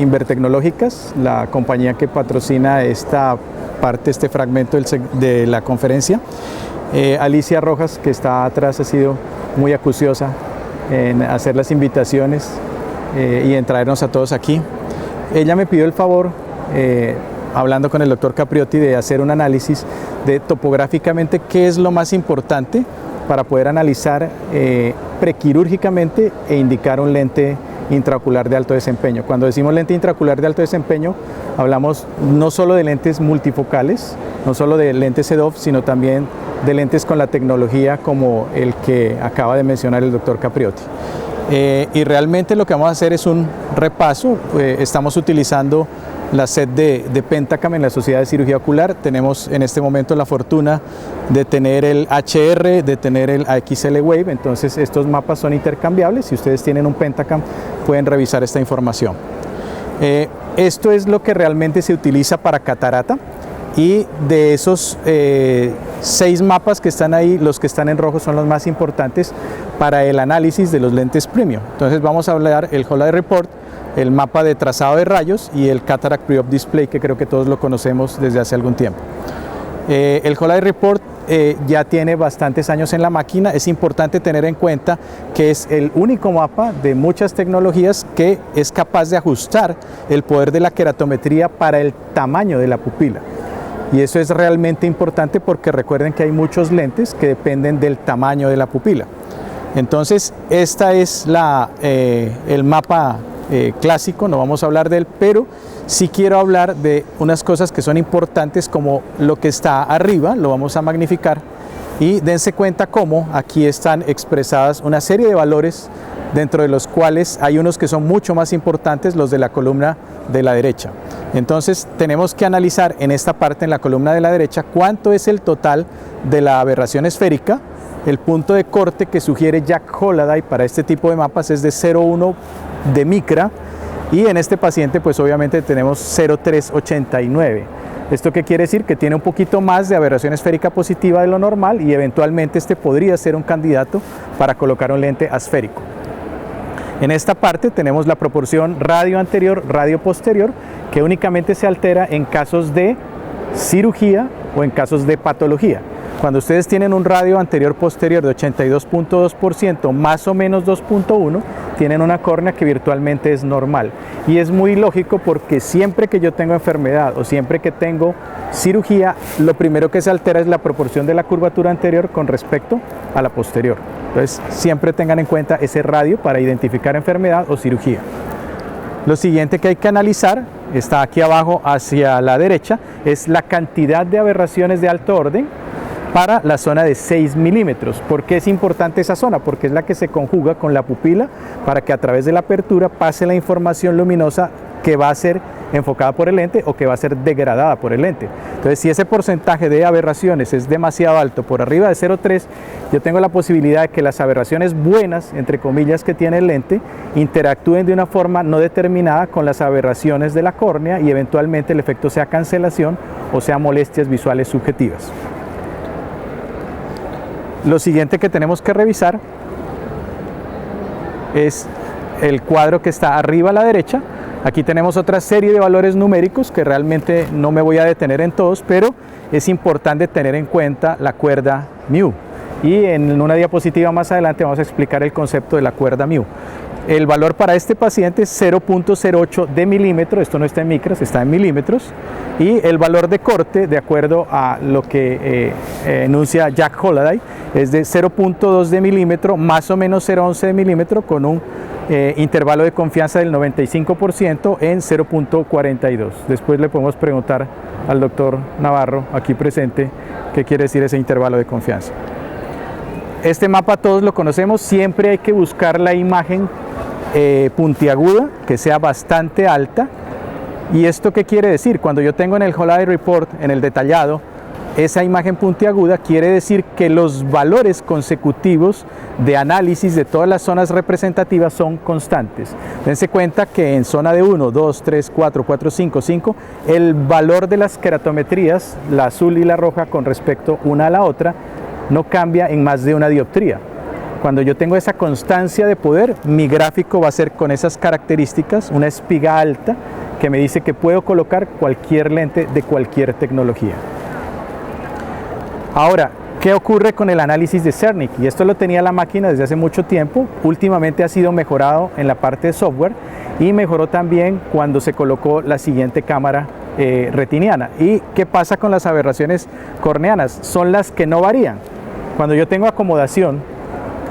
Inver Tecnológicas, la compañía que patrocina esta parte, este fragmento de la conferencia. Alicia Rojas, que está atrás, ha sido muy acuciosa en hacer las invitaciones y en traernos a todos aquí. Ella me pidió el favor, hablando con el doctor Capriotti, de hacer un análisis de topográficamente qué es lo más importante para poder analizar prequirúrgicamente e indicar un lente intraocular de alto desempeño. Cuando decimos lente intraocular de alto desempeño, hablamos no solo de lentes multifocales, no solo de lentes EDOF, sino también de lentes con la tecnología como el que acaba de mencionar el doctor Capriotti. Y realmente lo que vamos a hacer es un repaso. Estamos utilizando la set de Pentacam en la Sociedad de Cirugía Ocular. Tenemos en este momento la fortuna de tener el HR, de tener el AXL Wave, entonces estos mapas son intercambiables. Si ustedes tienen un Pentacam pueden revisar esta información. Esto es lo que realmente se utiliza para catarata, y de esos 6 mapas que están ahí, los que están en rojo son los más importantes para el análisis de los lentes premium. Entonces vamos a hablar el Whole Eye Report, el mapa de trazado de rayos y el Cataract Pre-Op Display, que creo que todos lo conocemos desde hace algún tiempo. El Whole Eye Report ya tiene bastantes años en la máquina. Es importante tener en cuenta que es el único mapa de muchas tecnologías que es capaz de ajustar el poder de la queratometría para el tamaño de la pupila. Y eso es realmente importante porque recuerden que hay muchos lentes que dependen del tamaño de la pupila. Entonces, esta es el mapa clásico, no vamos a hablar de él, pero sí quiero hablar de unas cosas que son importantes, como lo que está arriba, lo vamos a magnificar, y dense cuenta cómo aquí están expresadas una serie de valores, dentro de los cuales hay unos que son mucho más importantes, los de la columna de la derecha. Entonces tenemos que analizar en esta parte, en la columna de la derecha, cuánto es el total de la aberración esférica. El punto de corte que sugiere Jack Holliday para este tipo de mapas es de 0,1 de micra, y en este paciente pues obviamente tenemos 0,389. ¿Esto qué quiere decir? Que tiene un poquito más de aberración esférica positiva de lo normal, y eventualmente este podría ser un candidato para colocar un lente asférico. En esta parte tenemos la proporción radio anterior, radio posterior, que únicamente se altera en casos de cirugía o en casos de patología. Cuando ustedes tienen un radio anterior posterior de 82.2%, más o menos 2.1, tienen una córnea que virtualmente es normal. Y es muy lógico, porque siempre que yo tengo enfermedad o siempre que tengo cirugía, lo primero que se altera es la proporción de la curvatura anterior con respecto a la posterior. Entonces, siempre tengan en cuenta ese radio para identificar enfermedad o cirugía. Lo siguiente que hay que analizar, está aquí abajo hacia la derecha, es la cantidad de aberraciones de alto orden para la zona de 6 milímetros. ¿Por qué es importante esa zona? Porque es la que se conjuga con la pupila para que a través de la apertura pase la información luminosa que va a ser enfocada por el lente o que va a ser degradada por el lente. Entonces, si ese porcentaje de aberraciones es demasiado alto, por arriba de 0,3, yo tengo la posibilidad de que las aberraciones buenas, entre comillas, que tiene el lente, interactúen de una forma no determinada con las aberraciones de la córnea, y eventualmente el efecto sea cancelación o sea molestias visuales subjetivas. Lo siguiente que tenemos que revisar es el cuadro que está arriba a la derecha. Aquí tenemos otra serie de valores numéricos que realmente no me voy a detener en todos, pero es importante tener en cuenta la cuerda μ. Y en una diapositiva más adelante vamos a explicar el concepto de la cuerda μ. El valor para este paciente es 0.08 de milímetro, esto no está en micras, está en milímetros, y el valor de corte, de acuerdo a lo que enuncia Jack Holliday, es de 0.2 de milímetro, más o menos 0.11 de milímetro, con un intervalo de confianza del 95% en 0.42. Después le podemos preguntar al doctor Navarro, aquí presente, qué quiere decir ese intervalo de confianza. Este mapa todos lo conocemos, siempre hay que buscar la imagen puntiaguda, que sea bastante alta. ¿Y esto qué quiere decir? Cuando yo tengo en el Whole Eye Report, en el detallado, esa imagen puntiaguda, quiere decir que los valores consecutivos de análisis de todas las zonas representativas son constantes. Dense cuenta que en zona de 1, 2, 3, 4, 4, 5, 5, el valor de las queratometrías, la azul y la roja con respecto una a la otra, no cambia en más de una dioptría. Cuando yo tengo esa constancia de poder, mi gráfico va a ser con esas características, una espiga alta que me dice que puedo colocar cualquier lente de cualquier tecnología. Ahora, ¿qué ocurre con el análisis de Cernic? Y esto lo tenía la máquina desde hace mucho tiempo, últimamente ha sido mejorado en la parte de software y mejoró también cuando se colocó la siguiente cámara retiniana. ¿Y qué pasa con las aberraciones corneanas? Son las que no varían. Cuando yo tengo acomodación,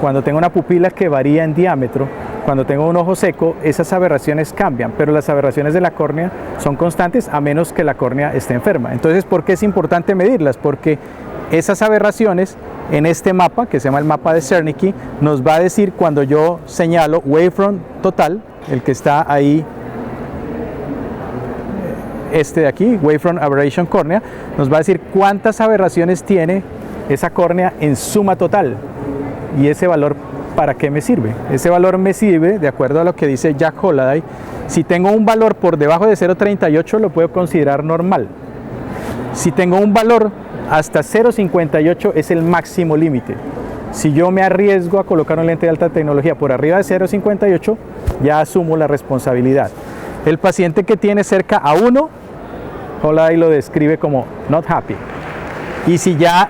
cuando tengo una pupila que varía en diámetro, cuando tengo un ojo seco, esas aberraciones cambian, pero las aberraciones de la córnea son constantes a menos que la córnea esté enferma. Entonces, ¿por qué es importante medirlas? Porque esas aberraciones en este mapa, que se llama el mapa de Cernicki, nos va a decir cuando yo señalo wavefront total, el que está ahí, este de aquí, wavefront aberration cornea, nos va a decir cuántas aberraciones tiene esa córnea en suma total. Y ese valor, ¿para qué me sirve? Ese valor me sirve, de acuerdo a lo que dice Jack Holliday, si tengo un valor por debajo de 0.38 lo puedo considerar normal. Si tengo un valor hasta 0.58 es el máximo límite. Si yo me arriesgo a colocar un lente de alta tecnología por arriba de 0.58, ya asumo la responsabilidad. El paciente que tiene cerca a 1, Holliday lo describe como not happy. Y si ya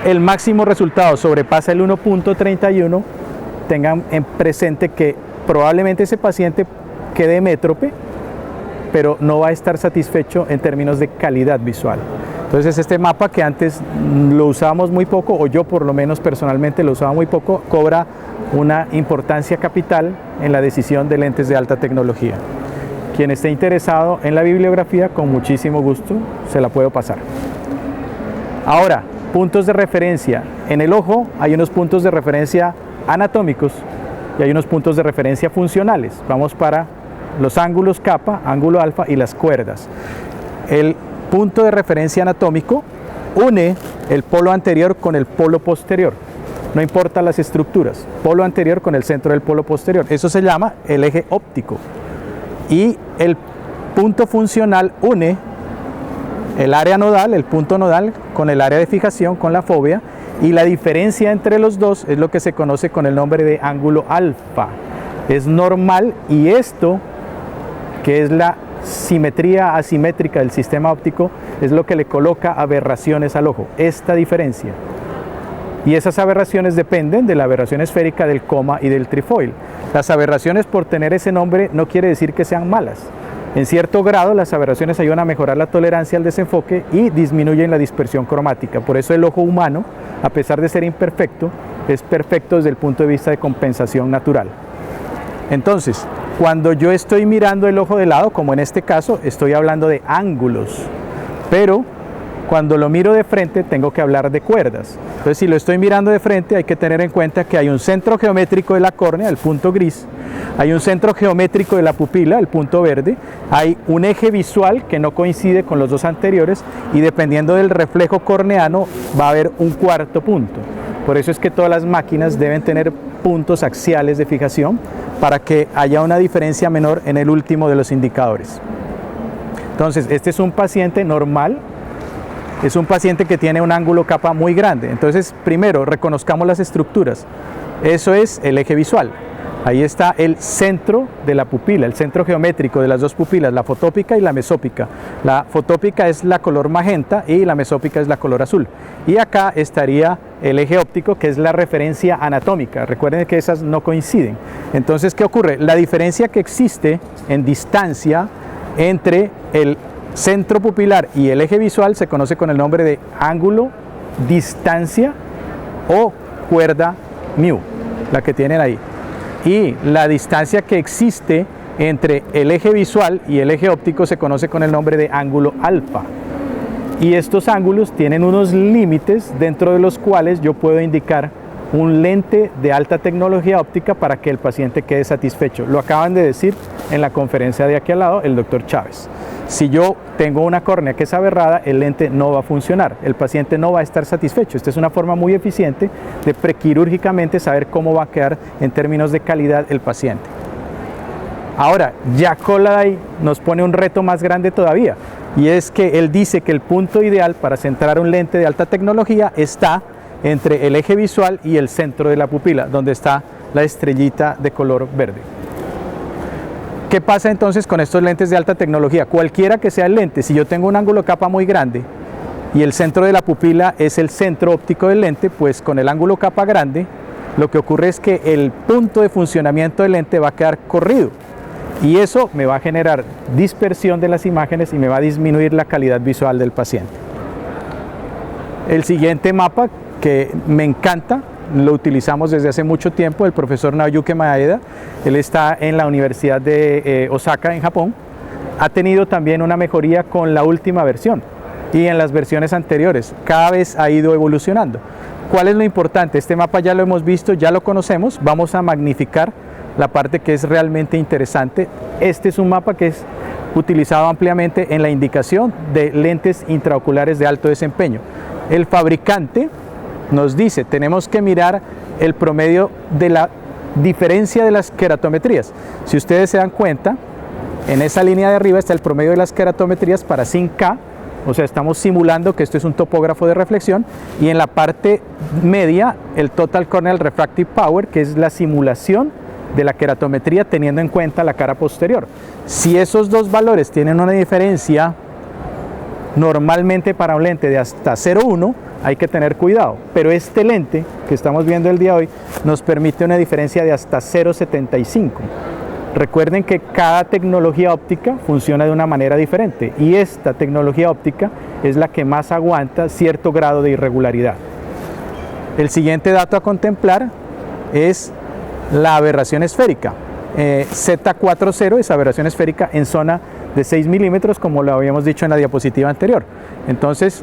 el máximo resultado sobrepasa el 1.31, tengan en presente que probablemente ese paciente quede métrope, pero no va a estar satisfecho en términos de calidad visual. Entonces este mapa, que antes lo usábamos muy poco, o yo por lo menos personalmente lo usaba muy poco, cobra una importancia capital en la decisión de lentes de alta tecnología. Quien esté interesado en la bibliografía, con muchísimo gusto se la puedo pasar. Ahora, puntos de referencia. En el ojo hay unos puntos de referencia anatómicos y hay unos puntos de referencia funcionales. Vamos para los ángulos kappa, ángulo alfa y las cuerdas. El punto de referencia anatómico une el polo anterior con el polo posterior. No importa las estructuras, polo anterior con el centro del polo posterior. Eso se llama el eje óptico. Y el punto funcional une el área nodal, el punto nodal, con el área de fijación, con la fóvea, y la diferencia entre los dos es lo que se conoce con el nombre de ángulo alfa. Es normal, y esto, que es la simetría asimétrica del sistema óptico, es lo que le coloca aberraciones al ojo, esta diferencia. Y esas aberraciones dependen de la aberración esférica, del coma y del trifoil. Las aberraciones, por tener ese nombre, no quiere decir que sean malas. En cierto grado, las aberraciones ayudan a mejorar la tolerancia al desenfoque y disminuyen la dispersión cromática. Por eso el ojo humano, a pesar de ser imperfecto, es perfecto desde el punto de vista de compensación natural. Entonces, cuando yo estoy mirando el ojo de lado, como en este caso, estoy hablando de ángulos, pero cuando lo miro de frente tengo que hablar de cuerdas. Entonces, si lo estoy mirando de frente, hay que tener en cuenta que hay un centro geométrico de la córnea, el punto gris, hay un centro geométrico de la pupila, el punto verde, hay un eje visual que no coincide con los dos anteriores, y dependiendo del reflejo corneano va a haber un cuarto punto. Por eso es que todas las máquinas deben tener puntos axiales de fijación para que haya una diferencia menor en el último de los indicadores. Entonces, este es un paciente normal. Es un paciente que tiene un ángulo kappa muy grande. Entonces, primero, reconozcamos las estructuras. Eso es el eje visual. Ahí está el centro de la pupila, el centro geométrico de las dos pupilas, la fotópica y la mesópica. La fotópica es la color magenta y la mesópica es la color azul. Y acá estaría el eje óptico, que es la referencia anatómica. Recuerden que esas no coinciden. Entonces, ¿qué ocurre? La diferencia que existe en distancia entre el centro pupilar y el eje visual se conoce con el nombre de ángulo, distancia o cuerda mu, la que tienen ahí. Y la distancia que existe entre el eje visual y el eje óptico se conoce con el nombre de ángulo alfa. Y estos ángulos tienen unos límites dentro de los cuales yo puedo indicar un lente de alta tecnología óptica para que el paciente quede satisfecho. Lo acaban de decir en la conferencia de aquí al lado el doctor Chávez. Si yo tengo una córnea que es aberrada, el lente no va a funcionar, el paciente no va a estar satisfecho. Esta es una forma muy eficiente de prequirúrgicamente saber cómo va a quedar en términos de calidad el paciente. Ahora, Jack Holliday nos pone un reto más grande todavía, y es que él dice que el punto ideal para centrar un lente de alta tecnología está entre el eje visual y el centro de la pupila, donde está la estrellita de color verde. ¿Qué pasa entonces con estos lentes de alta tecnología? Cualquiera que sea el lente, si yo tengo un ángulo capa muy grande y el centro de la pupila es el centro óptico del lente, pues con el ángulo capa grande, lo que ocurre es que el punto de funcionamiento del lente va a quedar corrido y eso me va a generar dispersión de las imágenes y me va a disminuir la calidad visual del paciente. El siguiente mapa que me encanta, lo utilizamos desde hace mucho tiempo, el profesor Naoyuki Maeda, él está en la Universidad de Osaka en Japón, ha tenido también una mejoría con la última versión y en las versiones anteriores, cada vez ha ido evolucionando. ¿Cuál es lo importante? Este mapa ya lo hemos visto, ya lo conocemos, vamos a magnificar la parte que es realmente interesante. Este es un mapa que es utilizado ampliamente en la indicación de lentes intraoculares de alto desempeño. El fabricante nos dice, tenemos que mirar el promedio de la diferencia de las queratometrías. Si ustedes se dan cuenta, en esa línea de arriba está el promedio de las queratometrías para Sync-K, o sea, estamos simulando que esto es un topógrafo de reflexión, y en la parte media el Total Corneal Refractive Power, que es la simulación de la queratometría teniendo en cuenta la cara posterior. Si esos dos valores tienen una diferencia normalmente para un lente de hasta 0,1, hay que tener cuidado, pero este lente que estamos viendo el día de hoy nos permite una diferencia de hasta 0,75. Recuerden que cada tecnología óptica funciona de una manera diferente y esta tecnología óptica es la que más aguanta cierto grado de irregularidad. El siguiente dato a contemplar es la aberración esférica. Z40 es aberración esférica en zona de 6 milímetros, como lo habíamos dicho en la diapositiva anterior. Entonces,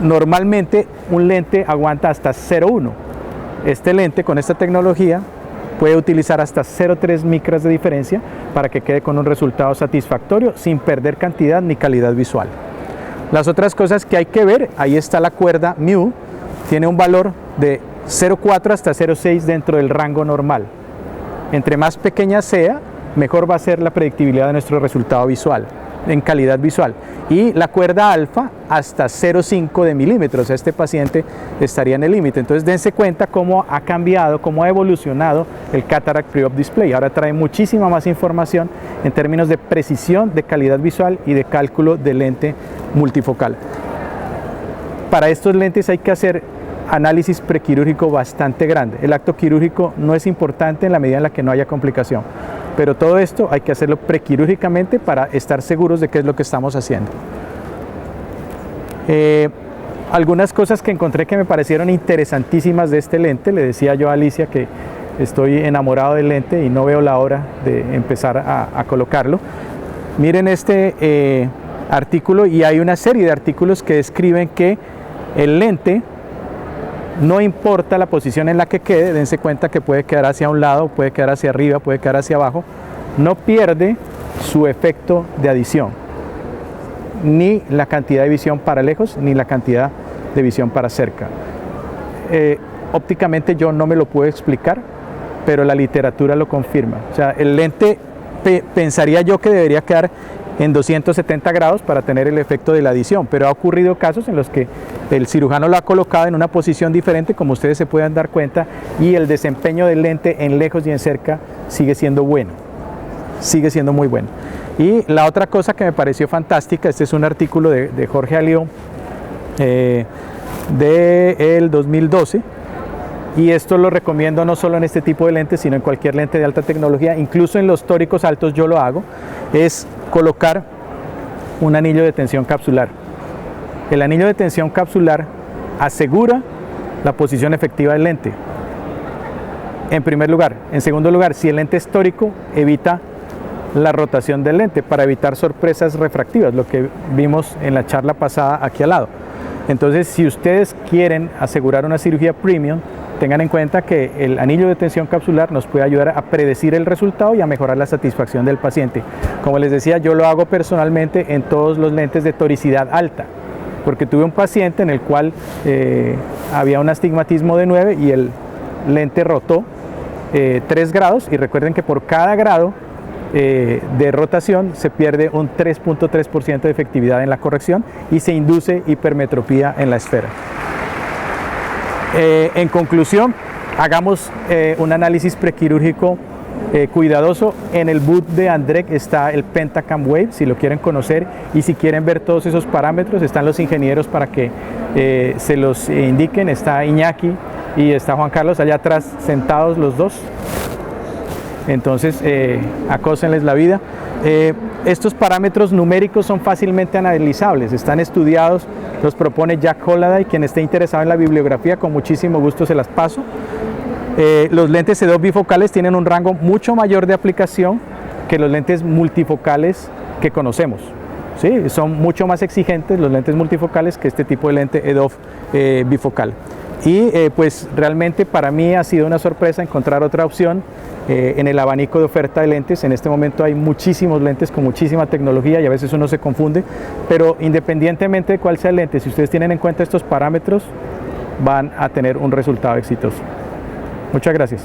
normalmente un lente aguanta hasta 0,1. Este lente con esta tecnología puede utilizar hasta 0,3 micras de diferencia para que quede con un resultado satisfactorio sin perder cantidad ni calidad visual. Las otras cosas que hay que ver, ahí está la cuerda mu, tiene un valor de 0,4 hasta 0,6 dentro del rango normal. Entre más pequeña sea, mejor va a ser la predictibilidad de nuestro resultado visual, en calidad visual. Y la cuerda alfa hasta 0,5 de milímetros, este paciente estaría en el límite. Entonces dense cuenta cómo ha cambiado, cómo ha evolucionado el Cataract Pre-Op Display. Ahora trae muchísima más información en términos de precisión, de calidad visual y de cálculo de lente multifocal. Para estos lentes hay que hacer análisis prequirúrgico bastante grande. El acto quirúrgico no es importante en la medida en la que no haya complicación, pero todo esto hay que hacerlo prequirúrgicamente para estar seguros de qué es lo que estamos haciendo. Algunas cosas que encontré que me parecieron interesantísimas de este lente, le decía yo a Alicia que estoy enamorado del lente y no veo la hora de empezar a colocarlo. Miren este artículo, y hay una serie de artículos que describen que el lente, no importa la posición en la que quede, dense cuenta que puede quedar hacia un lado, puede quedar hacia arriba, puede quedar hacia abajo, no pierde su efecto de adición, ni la cantidad de visión para lejos, ni la cantidad de visión para cerca. Ópticamente yo no me lo puedo explicar, pero la literatura lo confirma. O sea, el lente pensaría yo que debería quedar en 270 grados para tener el efecto de la adición, pero ha ocurrido casos en los que el cirujano lo ha colocado en una posición diferente, como ustedes se pueden dar cuenta, y el desempeño del lente en lejos y en cerca sigue siendo bueno, sigue siendo muy bueno. Y la otra cosa que me pareció fantástica, este es un artículo de Jorge Alió del 2012, y esto lo recomiendo no solo en este tipo de lentes, sino en cualquier lente de alta tecnología, incluso en los tóricos altos yo lo hago, es colocar un anillo de tensión capsular. El anillo de tensión capsular asegura la posición efectiva del lente, en primer lugar. En segundo lugar, si el lente es tórico, evita la rotación del lente para evitar sorpresas refractivas, lo que vimos en la charla pasada aquí al lado. Entonces, si ustedes quieren asegurar una cirugía premium, tengan en cuenta que el anillo de tensión capsular nos puede ayudar a predecir el resultado y a mejorar la satisfacción del paciente. Como les decía, yo lo hago personalmente en todos los lentes de toricidad alta, porque tuve un paciente en el cual había un astigmatismo de 9 y el lente rotó 3 grados, y recuerden que por cada grado de rotación se pierde un 3.3% de efectividad en la corrección y se induce hipermetropía en la esfera. En conclusión, hagamos un análisis prequirúrgico cuidadoso. En el boot de Andrec está el Pentacam Wave, si lo quieren conocer, y si quieren ver todos esos parámetros, están los ingenieros para que se los indiquen. Está Iñaki y está Juan Carlos allá atrás sentados los dos. Entonces, acósenles la vida. Estos parámetros numéricos son fácilmente analizables, están estudiados, los propone Jack Holliday. Quien esté interesado en la bibliografía, con muchísimo gusto se las paso. Los lentes E2 bifocales tienen un rango mucho mayor de aplicación que los lentes multifocales que conocemos. ¿Sí? Son mucho más exigentes los lentes multifocales que este tipo de lente E2 bifocal. Y pues realmente para mí ha sido una sorpresa encontrar otra opción en el abanico de oferta de lentes. En este momento hay muchísimos lentes con muchísima tecnología y a veces uno se confunde, pero independientemente de cuál sea el lente, si ustedes tienen en cuenta estos parámetros, van a tener un resultado exitoso. Muchas gracias.